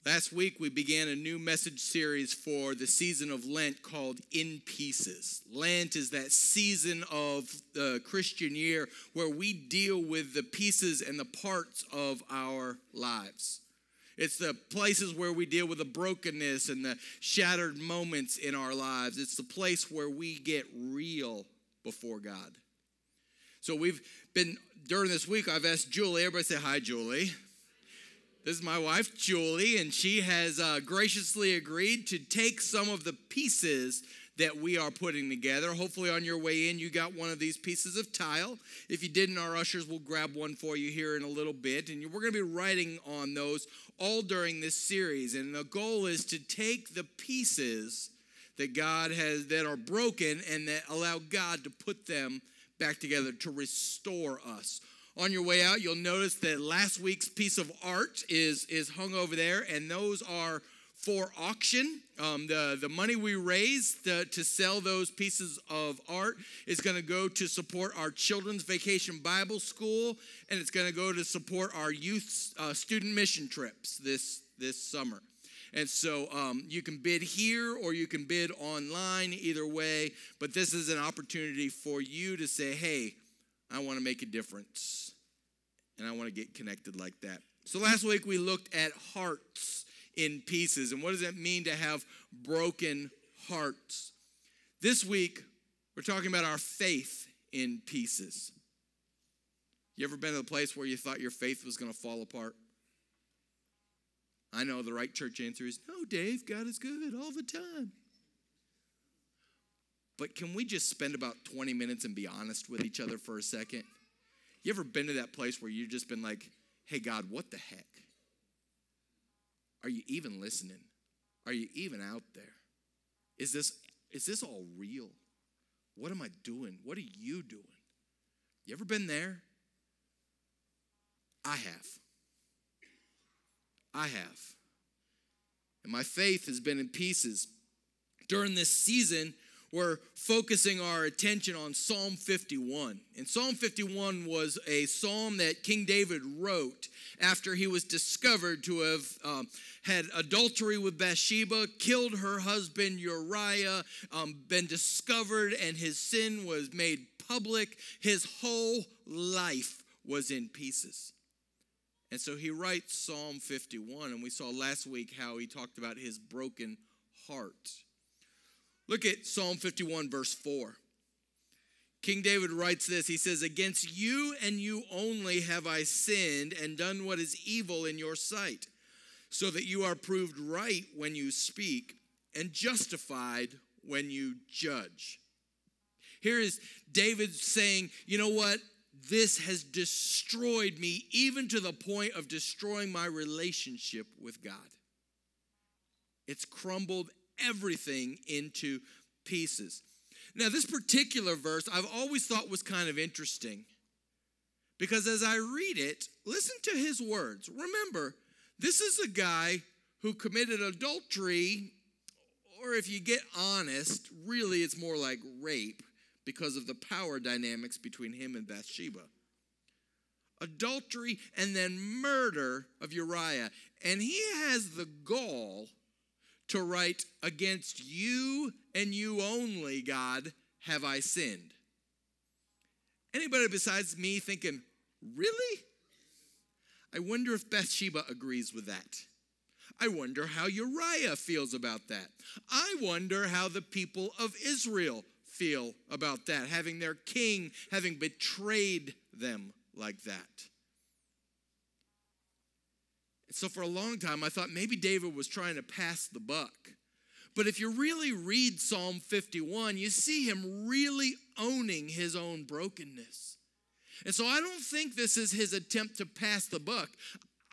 Last week, we began a new message series for the season of Lent called In Pieces. Lent is that season of the Christian year where we deal with the pieces and the parts of our lives. It's the places where we deal with the brokenness and the shattered moments in our lives. It's the place where we get real before God. So during this week, I've asked Julie, everybody say hi, Julie. This is my wife, Julie, and she has graciously agreed to take some of the pieces that we are putting together. Hopefully on your way in, you got one of these pieces of tile. If you didn't, our ushers will grab one for you here in a little bit. And we're going to be writing on those all during this series. And the goal is to take the pieces that God has that are broken and that allow God to put them back together to restore us. On your way out, you'll notice that last week's piece of art is hung over there, and those are for auction. The money we raise to sell those pieces of art is going to go to support our children's vacation Bible school, and it's going to go to support our youth student mission trips this summer. And so you can bid here or you can bid online, either way, but this is an opportunity for you to say, hey, I want to make a difference, and I want to get connected like that. So last week we looked at hearts in pieces, and what does it mean to have broken hearts? This week we're talking about our faith in pieces. You ever been to the place where you thought your faith was going to fall apart? I know the right church answer is, no, Dave, God is good all the time. But can we just spend about 20 minutes and be honest with each other for a second? You ever been to that place where you've just been like, hey, God, what the heck? Are you even listening? Are you even out there? Is this all real? What am I doing? What are you doing? You ever been there? I have. And my faith has been in pieces. During this season, we're focusing our attention on Psalm 51. And Psalm 51 was a psalm that King David wrote after he was discovered to have had adultery with Bathsheba, killed her husband Uriah, been discovered, and his sin was made public. His whole life was in pieces. And so he writes Psalm 51, and we saw last week how he talked about his broken heart. Look at Psalm 51, verse 4. King David writes this. He says, against you and you only have I sinned and done what is evil in your sight, so that you are proved right when you speak and justified when you judge. Here is David saying, you know what? This has destroyed me, even to the point of destroying my relationship with God. It's crumbled everything into pieces. Now, this particular verse I've always thought was kind of interesting, because as I read it, listen to his words. Remember, this is a guy who committed adultery, or if you get honest, really it's more like rape, because of the power dynamics between him and Bathsheba. Adultery and then murder of Uriah. And he has the gall to write, against you and you only, God, have I sinned. Anybody besides me thinking, really? I wonder if Bathsheba agrees with that. I wonder how Uriah feels about that. I wonder how the people of Israel feel about that, having their king having betrayed them like that. So for a long time, I thought maybe David was trying to pass the buck. But if you really read Psalm 51, you see him really owning his own brokenness. And so I don't think this is his attempt to pass the buck.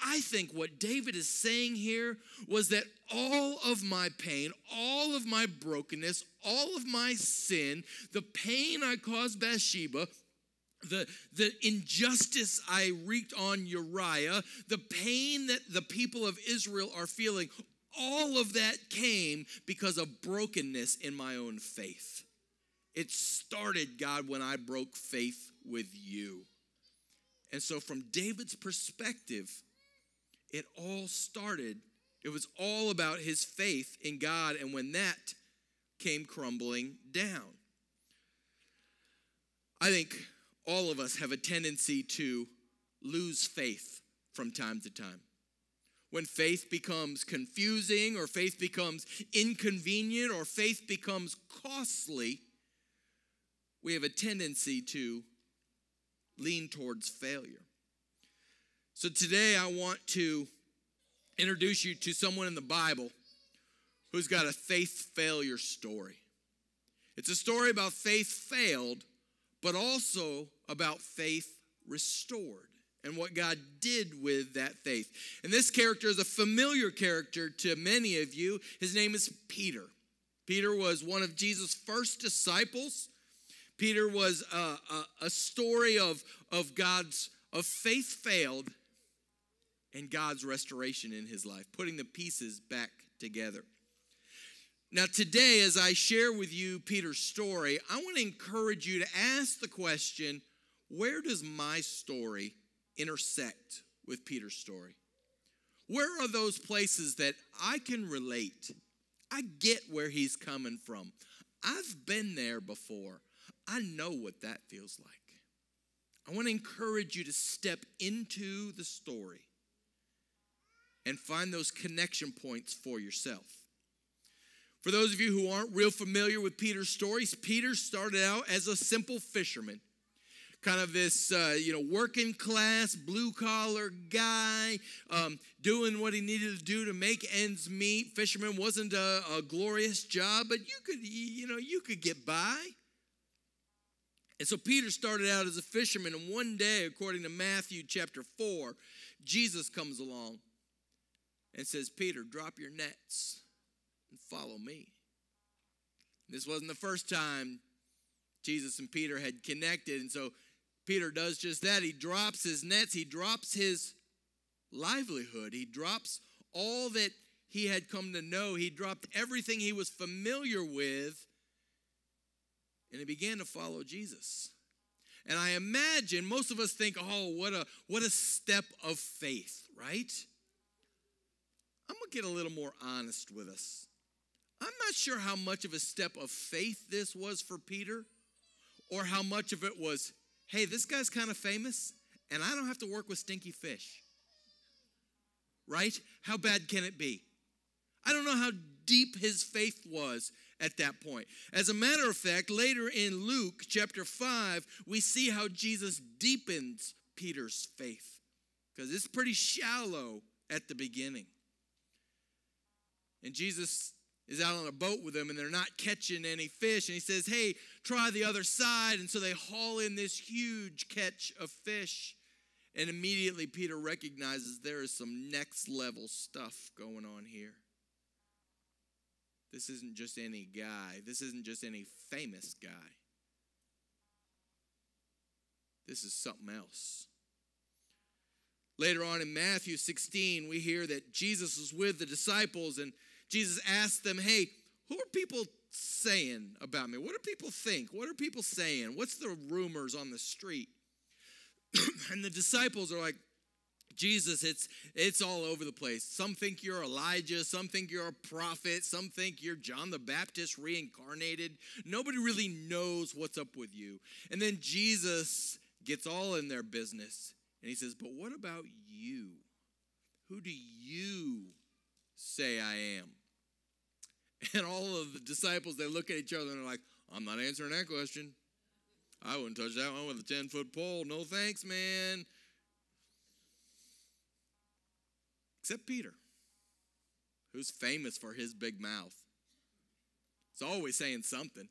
I think what David is saying here was that all of my pain, all of my brokenness, all of my sin, the pain I caused Bathsheba, the injustice I wreaked on Uriah, the pain that the people of Israel are feeling, all of that came because of brokenness in my own faith. It started, God, when I broke faith with you. And so from David's perspective, it all started It was all about his faith in God, and when that came crumbling down. I think all of us have a tendency to lose faith from time to time. When faith becomes confusing, or faith becomes inconvenient, or faith becomes costly, we have a tendency to lean towards failure. So today I want to introduce you to someone in the Bible who's got a faith failure story. It's a story about faith failed, but also about faith restored and what God did with that faith. And this character is a familiar character to many of you. His name is Peter. Peter was one of Jesus' first disciples. Peter was a story of faith failed and God's restoration in his life, putting the pieces back together. Now today, as I share with you Peter's story, I want to encourage you to ask the question, where does my story intersect with Peter's story? Where are those places that I can relate? I get where he's coming from. I've been there before. I know what that feels like. I want to encourage you to step into the story and find those connection points for yourself. For those of you who aren't real familiar with Peter's stories, Peter started out as a simple fisherman. Kind of this, working class, blue-collar guy, doing what he needed to do to make ends meet. Fisherman wasn't a glorious job, but you could get by. And so Peter started out as a fisherman, and one day, according to Matthew chapter 4, Jesus comes along and says, Peter, drop your nets and follow me. This wasn't the first time Jesus and Peter had connected, and so Peter does just that. He drops his nets. He drops his livelihood. He drops all that he had come to know. He dropped everything he was familiar with, and he began to follow Jesus. And I imagine most of us think, oh, what a step of faith, right? I'm going to get a little more honest with us. I'm not sure how much of a step of faith this was for Peter, or how much of it was, hey, this guy's kind of famous, and I don't have to work with stinky fish. Right? How bad can it be? I don't know how deep his faith was at that point. As a matter of fact, later in Luke chapter 5, we see how Jesus deepens Peter's faith, because it's pretty shallow at the beginning. And Jesus is out on a boat with them, and they're not catching any fish. And he says, hey, try the other side. And so they haul in this huge catch of fish. And immediately Peter recognizes there is some next level stuff going on here. This isn't just any guy. This isn't just any famous guy. This is something else. Later on in Matthew 16, we hear that Jesus was with the disciples, and Jesus asked them, hey, who are people saying about me? What do people think? What are people saying? What's the rumors on the street? And the disciples are like, Jesus, it's all over the place. Some think you're Elijah. Some think you're a prophet. Some think you're John the Baptist reincarnated. Nobody really knows what's up with you. And then Jesus gets all in their business. And he says, but what about you? Who do you say I am? And all of the disciples, they look at each other and they're like, I'm not answering that question. I wouldn't touch that one with a 10-foot pole. No thanks, man. Except Peter, who's famous for his big mouth. He's always saying something.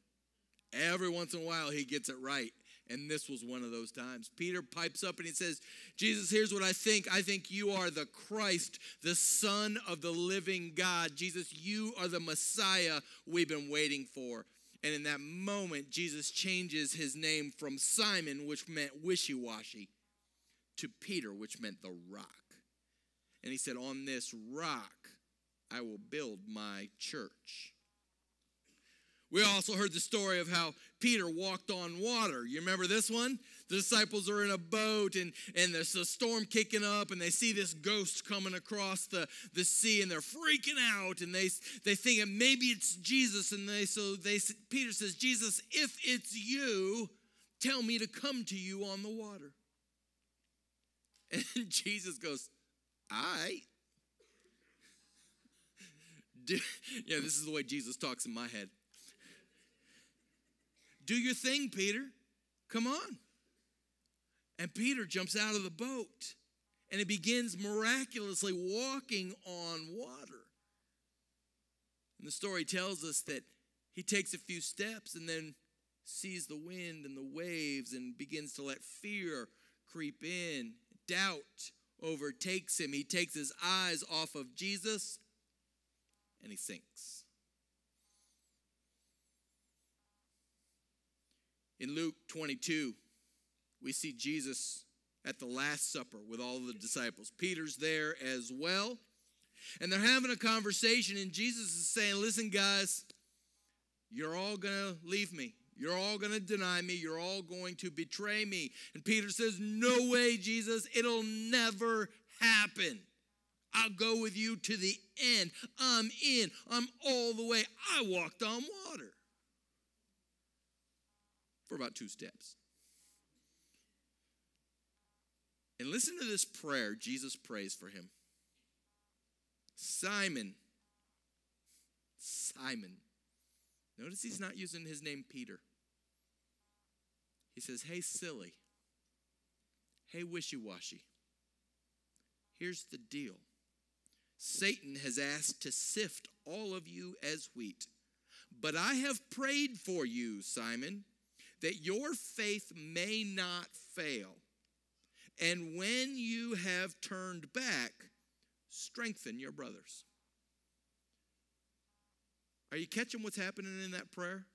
Every once in a while, he gets it right. And this was one of those times. Peter pipes up and he says, Jesus, here's what I think. I think you are the Christ, the Son of the living God. Jesus, you are the Messiah we've been waiting for. And in that moment, Jesus changes his name from Simon, which meant wishy-washy, to Peter, which meant the rock. And he said, on this rock, I will build my church. We also heard the story of how Peter walked on water. You remember this one? The disciples are in a boat and there's a storm kicking up and they see this ghost coming across the sea and they're freaking out and they think maybe it's Jesus. And Peter says, Jesus, if it's you, tell me to come to you on the water. And Jesus goes, all right. Yeah, this is the way Jesus talks in my head. Do your thing, Peter. Come on. And Peter jumps out of the boat and he begins miraculously walking on water. And the story tells us that he takes a few steps and then sees the wind and the waves and begins to let fear creep in. Doubt overtakes him. He takes his eyes off of Jesus and he sinks. In Luke 22, we see Jesus at the Last Supper with all the disciples. Peter's there as well. And they're having a conversation, and Jesus is saying, listen, guys, you're all going to leave me. You're all going to deny me. You're all going to betray me. And Peter says, no way, Jesus. It'll never happen. I'll go with you to the end. I'm in. I'm all the way. I walked on water. For about 2 steps. And listen to this prayer Jesus prays for him. Simon. Notice he's not using his name Peter. He says, hey, silly. Hey, wishy-washy. Here's the deal. Satan has asked to sift all of you as wheat. But I have prayed for you, Simon, that your faith may not fail. And when you have turned back, strengthen your brothers. Are you catching what's happening in that prayer?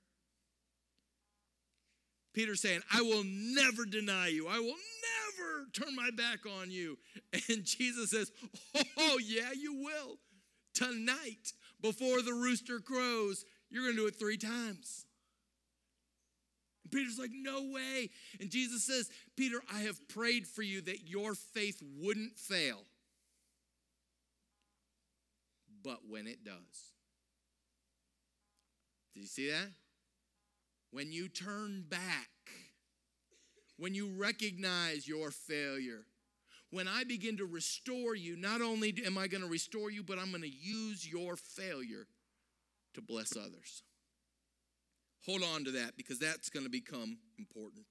Peter's saying, I will never deny you. I will never turn my back on you. And Jesus says, oh, yeah, you will. Tonight, before the rooster crows, you're going to do it 3 times. And Peter's like, no way. And Jesus says, Peter, I have prayed for you that your faith wouldn't fail. But when it does. Did you see that? When you turn back, when you recognize your failure, when I begin to restore you, not only am I going to restore you, but I'm going to use your failure to bless others. Hold on to that because that's going to become important.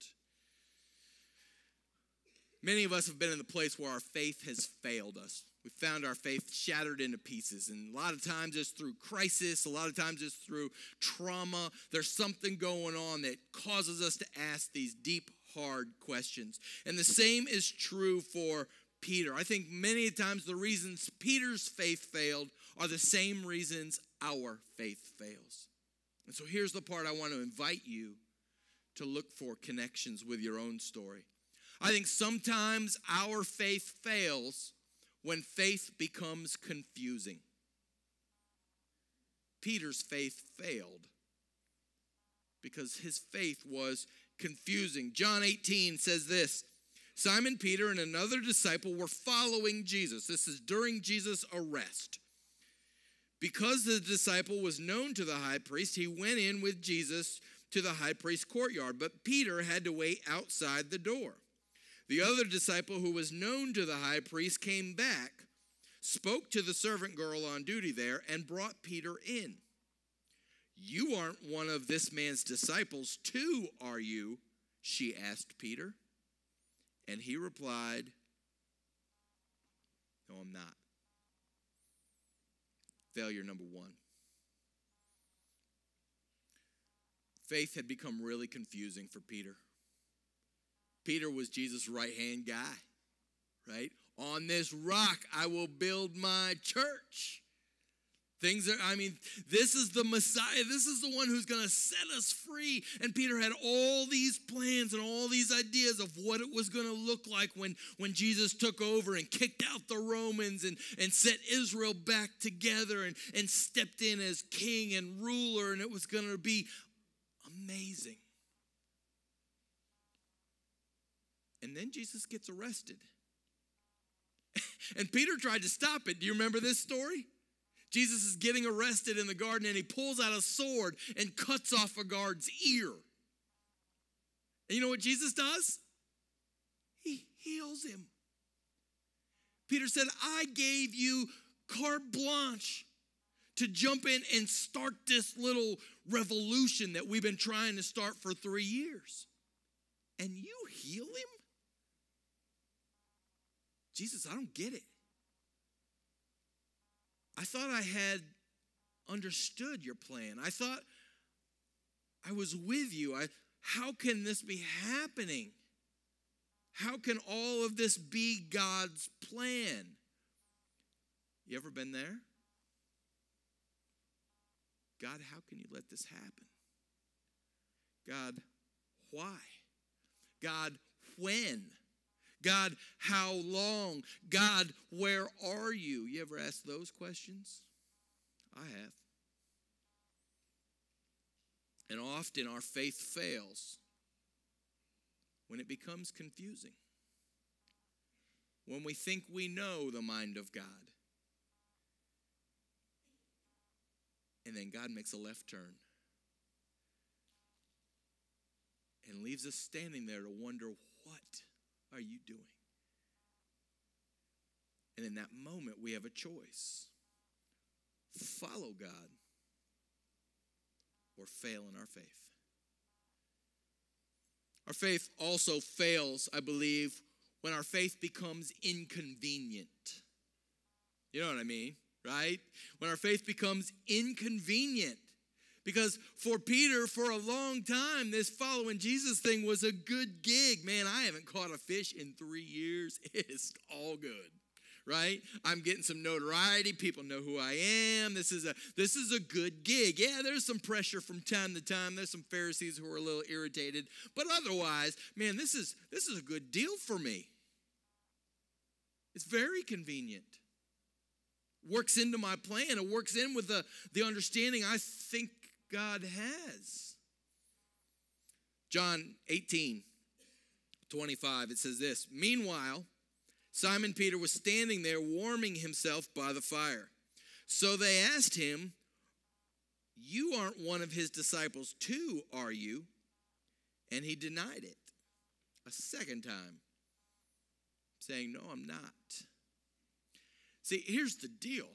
Many of us have been in the place where our faith has failed us. We found our faith shattered into pieces. And a lot of times it's through crisis. A lot of times it's through trauma. There's something going on that causes us to ask these deep, hard questions. And the same is true for Peter. I think many times the reasons Peter's faith failed are the same reasons our faith fails. And so here's the part I want to invite you to look for connections with your own story. I think sometimes our faith fails when faith becomes confusing. Peter's faith failed because his faith was confusing. John 18 says this, Simon Peter and another disciple were following Jesus. This is during Jesus' arrest. Because the disciple was known to the high priest, he went in with Jesus to the high priest's courtyard, but Peter had to wait outside the door. The other disciple who was known to the high priest came back, spoke to the servant girl on duty there, and brought Peter in. You aren't one of this man's disciples too, are you? She asked Peter. And he replied, no, I'm not. Failure number 1. Faith had become really confusing for Peter. Peter was Jesus' right-hand guy, right? On this rock I will build my church. This is the Messiah. This is the one who's going to set us free. And Peter had all these plans and all these ideas of what it was going to look like when Jesus took over and kicked out the Romans and set Israel back together and stepped in as king and ruler. And it was going to be amazing. And then Jesus gets arrested. And Peter tried to stop it. Do you remember this story? Jesus is getting arrested in the garden, and he pulls out a sword and cuts off a guard's ear. And you know what Jesus does? He heals him. Peter said, I gave you carte blanche to jump in and start this little revolution that we've been trying to start for 3 years. And you heal him? Jesus, I don't get it. I thought I had understood your plan. I thought I was with you. How can this be happening? How can all of this be God's plan? You ever been there? God, how can you let this happen? God, why? God, when? God, how long? God, where are you? You ever ask those questions? I have. And often our faith fails when it becomes confusing. When we think we know the mind of God. And then God makes a left turn. And leaves us standing there to wonder, what are you doing? And in that moment, we have a choice. Follow God or fail in our faith. Our faith also fails, I believe, when our faith becomes inconvenient. You know what I mean, right? When our faith becomes inconvenient. Because for Peter, for a long time, this following Jesus thing was a good gig. Man, I haven't caught a fish in 3 years. It's all good, right? I'm getting some notoriety. People know who I am. This is a good gig. Yeah, there's some pressure from time to time. There's some Pharisees who are a little irritated. But otherwise, man, this is a good deal for me. It's very convenient. Works into my plan. It works in with the understanding I think God has. John 18:25, it says this, meanwhile, Simon Peter was standing there warming himself by the fire. So they asked him, you aren't one of his disciples too, are you? And he denied it a second time, saying, no, I'm not. See, here's the deal.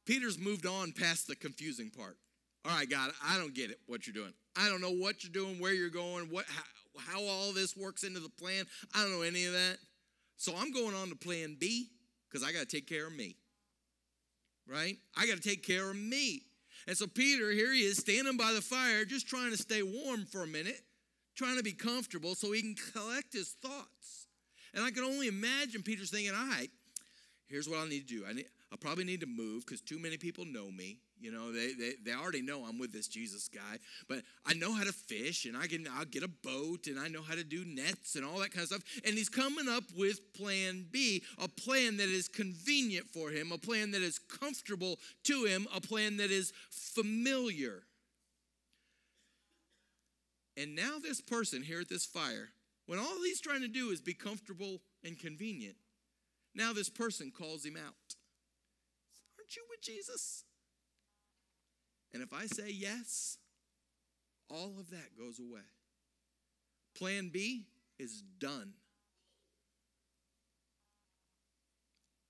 Peter's moved on past the confusing part. All right, God, I don't get it, what you're doing. I don't know what you're doing, where you're going, how all this works into the plan. I don't know any of that. So I'm going on to plan B because I got to take care of me, right? I got to take care of me. And so Peter, here he is standing by the fire, just trying to stay warm for a minute, trying to be comfortable so he can collect his thoughts. And I can only imagine Peter's thinking, all right, here's what I need to do. I probably need to move because too many people know me. You know, they already know I'm with this Jesus guy. But I know how to fish, and I'll get a boat, and I know how to do nets and all that kind of stuff. And he's coming up with plan B, a plan that is convenient for him, a plan that is comfortable to him, a plan that is familiar. And now this person here at this fire, when all he's trying to do is be comfortable and convenient, now this person calls him out. Aren't you with Jesus? And if I say yes, all of that goes away. Plan B is done.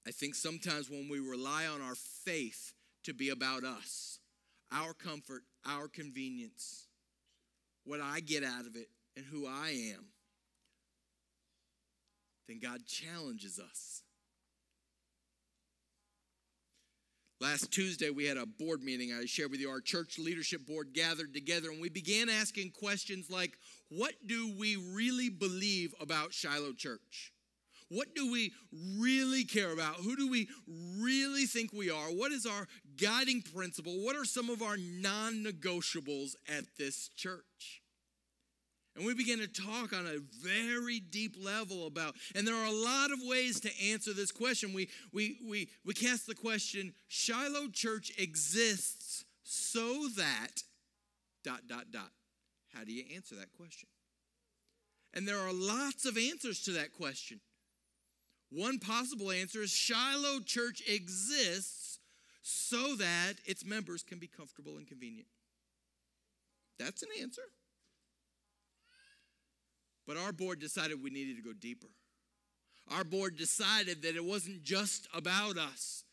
I think sometimes when we rely on our faith to be about us, our comfort, our convenience, what I get out of it, and who I am, then God challenges us. Last Tuesday, we had a board meeting. I shared with you our church leadership board gathered together, and we began asking questions like, what do we really believe about Shiloh Church? What do we really care about? Who do we really think we are? What is our guiding principle? What are some of our non-negotiables at this church? And we begin to talk on a very deep level about, and there are a lot of ways to answer this question. We cast the question, Shiloh Church exists so that, ... How do you answer that question? And there are lots of answers to that question. One possible answer is Shiloh Church exists so that its members can be comfortable and convenient. That's an answer. But our board decided we needed to go deeper. Our board decided that it wasn't just about us.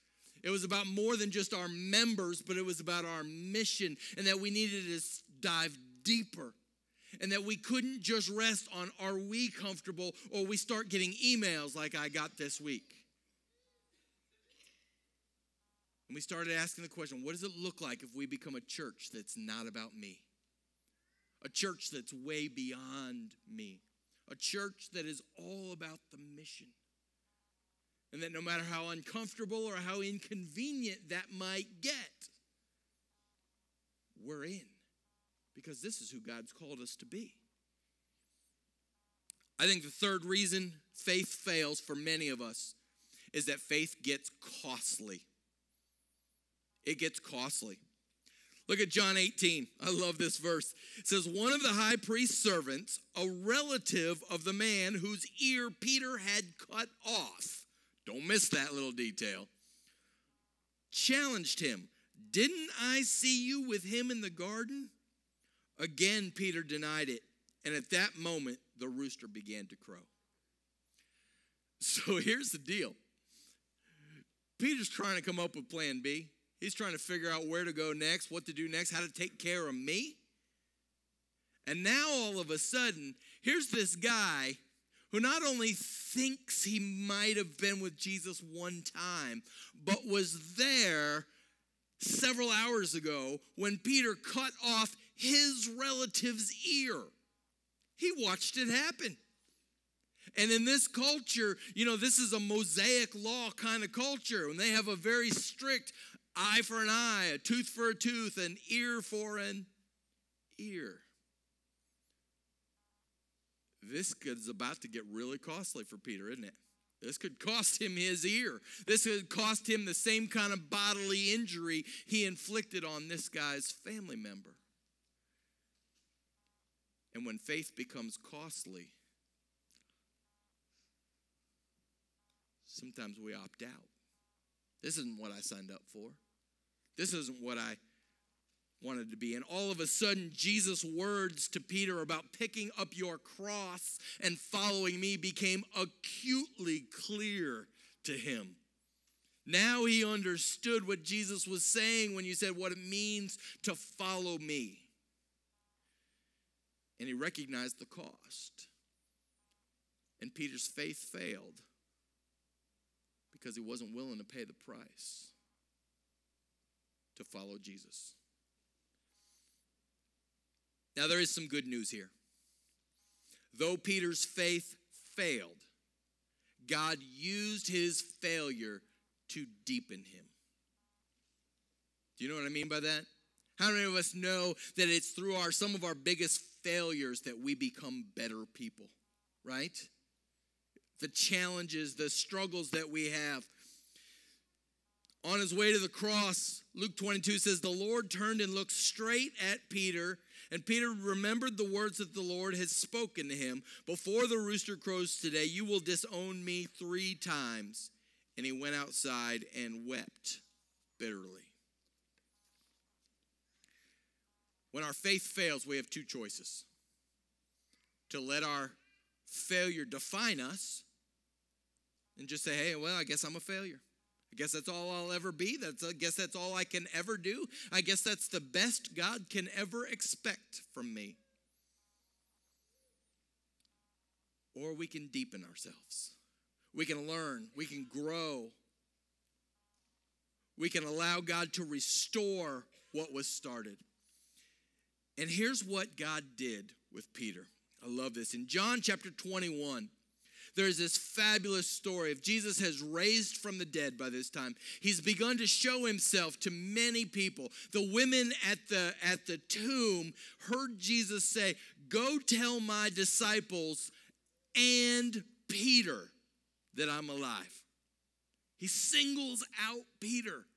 It was about more than just our members, but it was about our mission, and that we needed to dive deeper, and that we couldn't just rest on are we comfortable, or we start getting emails like I got this week. And we started asking the question, what does it look like if we become a church that's not about me? A church that's way beyond me. A church that is all about the mission. And that no matter how uncomfortable or how inconvenient that might get, we're in. Because this is who God's called us to be. I think the third reason faith fails for many of us is that faith gets costly. It gets costly. Look at John 18. I love this verse. It says, one of the high priest's servants, a relative of the man whose ear Peter had cut off, don't miss that little detail, challenged him. Didn't I see you with him in the garden? Again, Peter denied it. And at that moment, the rooster began to crow. So here's the deal. Peter's trying to come up with plan B. He's trying to figure out where to go next, what to do next, how to take care of me. And now all of a sudden, here's this guy who not only thinks he might have been with Jesus one time, but was there several hours ago when Peter cut off his relative's ear. He watched it happen. And in this culture, this is a Mosaic law kind of culture. And they have a very strict eye for an eye, a tooth for a tooth, an ear for an ear. This is about to get really costly for Peter, isn't it? This could cost him his ear. This could cost him the same kind of bodily injury he inflicted on this guy's family member. And when faith becomes costly, sometimes we opt out. This isn't what I signed up for. This isn't what I wanted to be. And all of a sudden, Jesus' words to Peter about picking up your cross and following me became acutely clear to him. Now he understood what Jesus was saying when you said what it means to follow me. And he recognized the cost. And Peter's faith failed because he wasn't willing to pay the price to follow Jesus. Now, there is some good news here. Though Peter's faith failed, God used his failure to deepen him. Do you know what I mean by that? How many of us know that it's through some of our biggest failures that we become better people, right? The challenges, the struggles that we have. On his way to the cross, Luke 22 says, the Lord turned and looked straight at Peter, and Peter remembered the words that the Lord had spoken to him. Before the rooster crows today, you will disown me 3 times. And he went outside and wept bitterly. When our faith fails, we have 2 choices. To let our failure define us and just say, hey, well, I guess I'm a failure. I guess that's all I'll ever be. I guess that's all I can ever do. I guess that's the best God can ever expect from me. Or we can deepen ourselves. We can learn. We can grow. We can allow God to restore what was started. And here's what God did with Peter. I love this. In John chapter 21, there's this fabulous story of Jesus has raised from the dead by this time. He's begun to show himself to many people. The women at the tomb heard Jesus say, "Go tell my disciples and Peter that I'm alive." He singles out Peter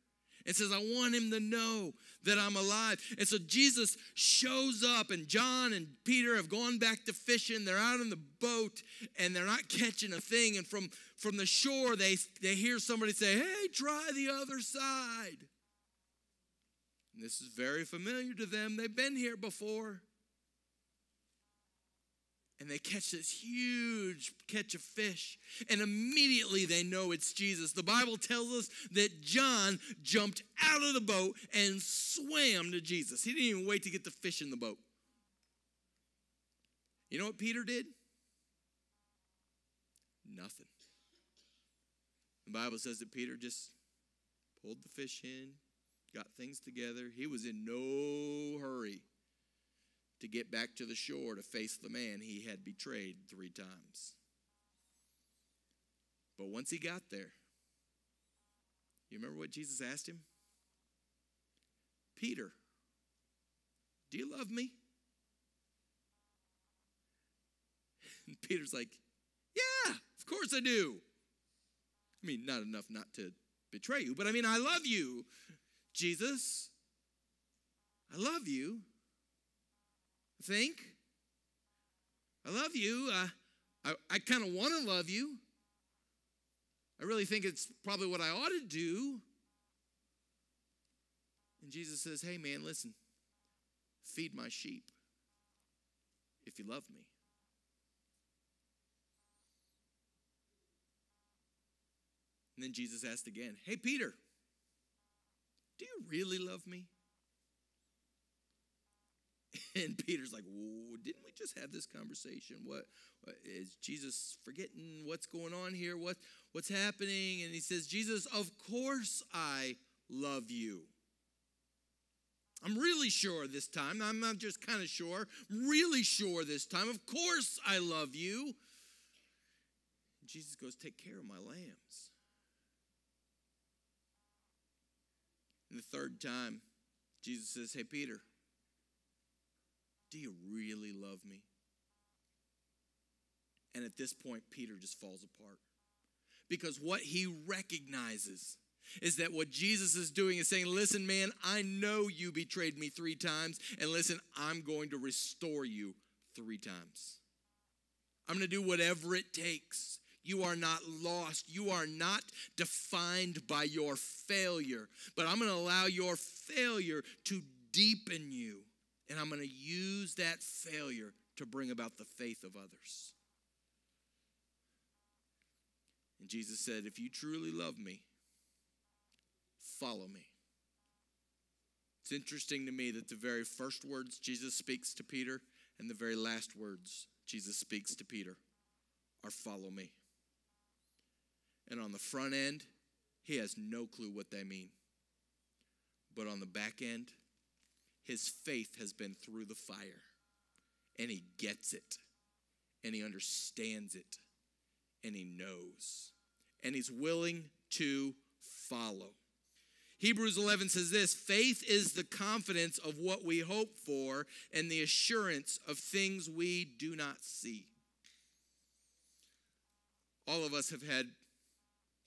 and says, "I want him to know that I'm alive." And so Jesus shows up, and John and Peter have gone back to fishing. They're out in the boat, and they're not catching a thing. And from the shore, they hear somebody say, "Hey, try the other side." And this is very familiar to them. They've been here before. And they catch this huge catch of fish. And immediately they know it's Jesus. The Bible tells us that John jumped out of the boat and swam to Jesus. He didn't even wait to get the fish in the boat. You know what Peter did? Nothing. The Bible says that Peter just pulled the fish in, got things together. He was in no hurry to get back to the shore to face the man he had betrayed 3 times. But once he got there, you remember what Jesus asked him? "Peter, do you love me?" And Peter's like, "Yeah, of course I do. I mean, not enough not to betray you, but I mean, I love you, Jesus. I love you. I think. I love you. I kind of want to love you. I really think it's probably what I ought to do." And Jesus says, "Hey, man, listen. Feed my sheep if you love me." And then Jesus asked again, "Hey, Peter, do you really love me?" And Peter's like, "Whoa, didn't we just have this conversation? What is Jesus forgetting what's going on here? What's happening?" And he says, "Jesus, of course I love you. I'm really sure this time. I'm not just kind of sure. I'm really sure this time. Of course I love you." And Jesus goes, "Take care of my lambs." And the third time, Jesus says, "Hey, Peter, do you really love me?" And at this point, Peter just falls apart. Because what he recognizes is that what Jesus is doing is saying, "Listen, man, I know you betrayed me 3 times. And listen, I'm going to restore you 3 times. I'm going to do whatever it takes. You are not lost. You are not defined by your failure. But I'm going to allow your failure to deepen you. And I'm going to use that failure to bring about the faith of others." And Jesus said, "If you truly love me, follow me." It's interesting to me that the very first words Jesus speaks to Peter and the very last words Jesus speaks to Peter are "follow me." And on the front end, he has no clue what they mean. But on the back end, his faith has been through the fire, and he gets it, and he understands it, and he knows, and he's willing to follow. Hebrews 11 says this: "Faith is the confidence of what we hope for and the assurance of things we do not see." All of us have had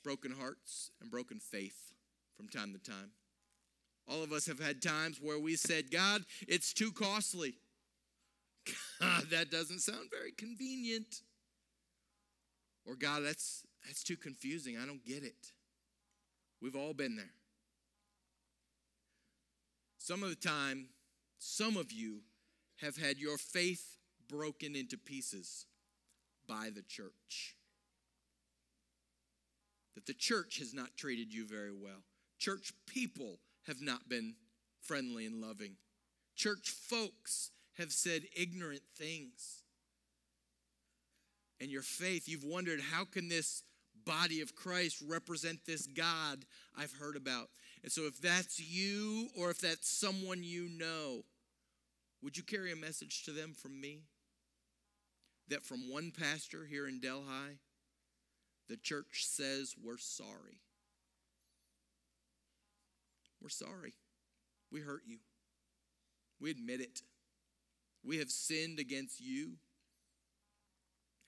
broken hearts and broken faith from time to time. All of us have had times where we said, "God, it's too costly. God, that doesn't sound very convenient." Or, "God, that's too confusing. I don't get it." We've all been there. Some of the time, some of you have had your faith broken into pieces by the church. That the church has not treated you very well. Church people have not been friendly and loving. Church folks have said ignorant things. And your faith, you've wondered, how can this body of Christ represent this God I've heard about? And so if that's you, or if that's someone you know, would you carry a message to them from me? That from one pastor here in Delhi the church says we're sorry. We're sorry. We hurt you. We admit it. We have sinned against you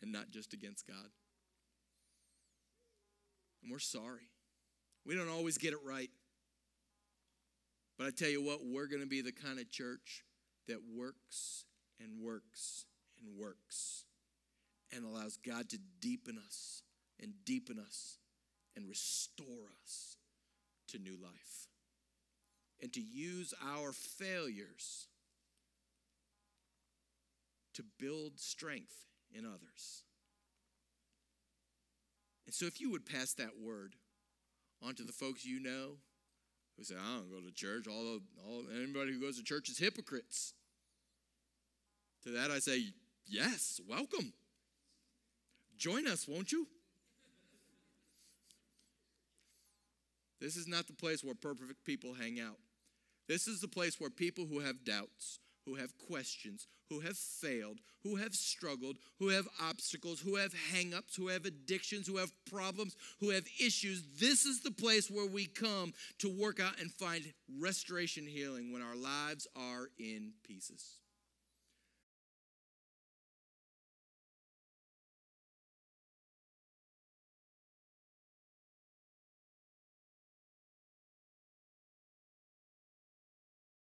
and not just against God. And we're sorry. We don't always get it right. But I tell you what, we're going to be the kind of church that works and works and works and allows God to deepen us and restore us to new life. And to use our failures to build strength in others. And so if you would pass that word on to the folks you know who say, I don't go to church, anybody who goes to church is hypocrites. To that I say, yes, welcome. Join us, won't you? This is not the place where perfect people hang out. This is the place where people who have doubts, who have questions, who have failed, who have struggled, who have obstacles, who have hang-ups, who have addictions, who have problems, who have issues. This is the place where we come to work out and find restoration healing when our lives are in pieces.